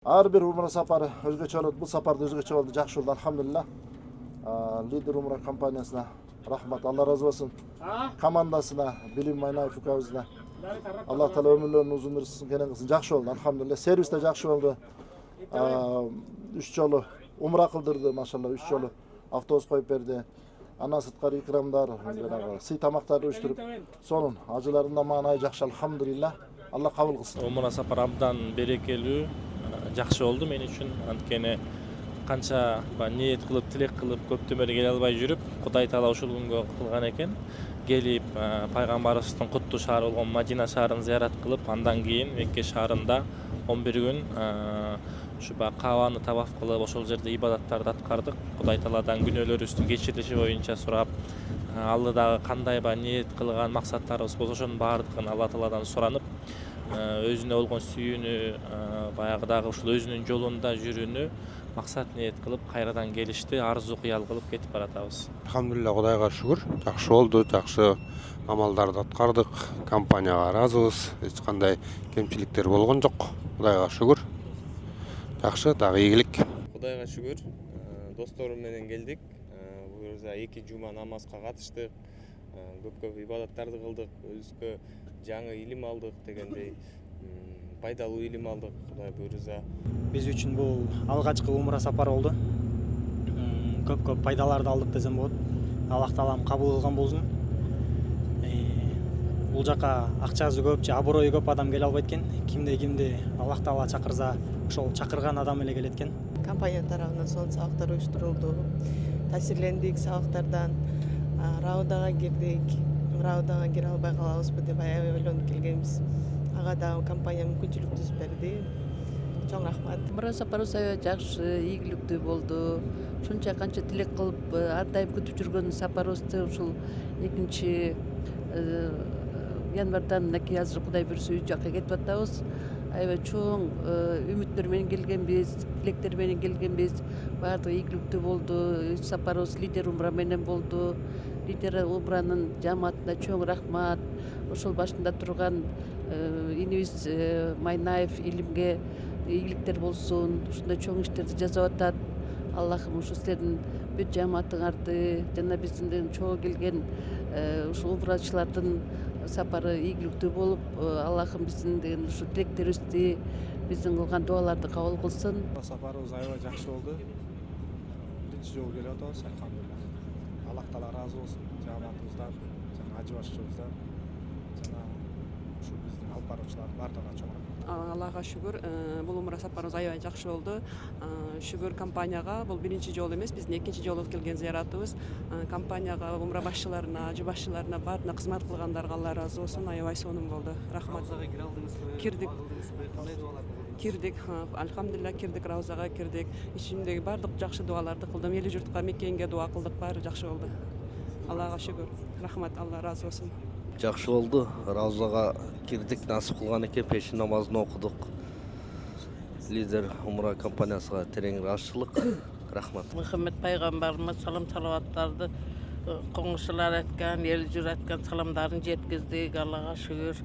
Ар бир умра сапары өзгөчө болот. Бул сапар да өзгөчө болду, жакшы болду, алхамдулилlah. Лидер умра компаниясына рахмат, Алла разы болсун. Командасына, Билим Майнаев укабызына Алла таала өмүрлөрүн узун кылсын, кенен кылсын. Жакшы болду, алхамдулилlah. Сервис да жакшы болду. 3 жолу умра кылдырды, машалла, 3 жолу автобус коюп берди. Ана сыткар икрамдар, сый тамактарды өчтүрүп, сонун ажыларында маанай жакшы, алхамдулилlah. Алла кабыл кылсын. Умра сапар абдан берекелүү, жакшы болду мен үчүн. Анткени канча ниет кылып, тилек кылып, көптөн бери келе албай жүрүп, Кудай таала ушул күнгө кылган экен. Келип, пайгамбарыбыздын куттуу шаары болгон Мадина шаарын зыярат кылып, андан кийин Мекке шаарында 11 күн ушу Каабаны табаф кылып, ошол жерде ибадаттарды аткардык. Кудай тааладан күнөөлөрүбүздүн кечирилиши боюнча сурап, алдыдагы кандай ниет кылган максаттарыбыз болсо ошонун баардыгын Алла тааладан суранып, өзүнө болгон сүйүүнү, баягыдагы ушул өзүнүн жолунда жүрүүнү максат ниет кылып кайрадан келишти, арзу кыял кылып кетип баратабыз. Алхамдулилlah, Кудайга шүгүр. Жакшы болду, жакшы амалдарды аткардык. Компанияга ыраазыбыз. Эч кандай кемчиликтер болгон жок. Кудайга шүгүр. Жакшы, дагы ийгилик. Кудайга шүгүр. Досторум менен келдик. Бул жерде 2 жума намазга катыштык. Көп ибадаттарды кылдык. Өзүбүзгө жаңы илим алдык дегендей. Пайдалуу илим алдык, Кудай буйруза. Биз үчүн бул алгачкы умра сапары болду. Көп пайдаларды алдык десем болот. Аллах таалам кабыл кылган болсун. Бул жака акчасы көп же абырою көп адам келе албайт экен. Кимди Аллах таала чакырса, ошол чакырган адам эле келет экен. Компания тарабынан сонун сабактар уюштурулду. Таасирлендик сабактардан. Раудага кирдик. Раудага кире албай калабызбы деп аябай ойлонуп келгенбиз. Ага да компания мүмкүнчүлүк түзүп берди. Чоң рахмат. Умра сапарыбыз аябай жакшы, ийгиликтүү болду. Ушунча канча тилек кылып, ар дайым күтүп жүргөн сапарыбызды ушул 2 январдан мынакей азыр Кудай буйрса үй жакка кетип атабыз. Аябай чоң үмүттөр менен келгенбиз, тилектер менен келгенбиз. Баардыгы ийгиликтүү болду. Сапарыбыз лидер умра менен болду. Лидер умранын жамаатына чоң рахмат. Ошол башында турган инибиз Майнаев илимге ийгиликтер болсун. Ушундай чоң иштерди жасап атат. Аллахым ушу силердин бүт жамаатыңарды жана биздин чогуу келген ушул умрачылардын сапары ийгиликтүү болуп, Аллахым биздин деген ушу тилектерибизди, биздин кылган дуаларды кабыл кылсын. Сапарыбыз аябай жакшы болду. Биринчи жолу келип атабыз, алхамдулилlah. Аллах таала ыраазы болсун жамаатыбыздан, жана ажы башчыбыздан, жана ушу биздин алып баруучулардын баардыгына чоң рахмат. Аллага шүгүр, бул умра сапарыбыз аябай жакшы болду. Шүгүр компанияга, бул биринчи жолу эмес, биздин 2 жолу келген зыяратыбыз. Компанияга, умра башчыларына, ажы башчыларына, баарына кызмат кылгандарга Алла ыраазы болсун, аябай сонун болду. Рахмат. Кирдик, алхамдулилlah, кирдик, Раузага кирдик. Ичимдеги баардык жакшы дуаларды кылдым. Эли журтка, Меккенге дуа кылдык, баары жакшы болду. Аллага шүгүр. Рахмат, Алла ыраазы болсун. Жакшы болду. Раузага кирдик, насып кылган экен, пешин намазын окудук. Лидер умра компаниясына терең ыраазычылык. Рахмат. Мухаммед пайгамбарыбыз салам салаваттарды коңшулар айткан, эл жур айткан саламдарын жеткиздик. Аллага шүгүр.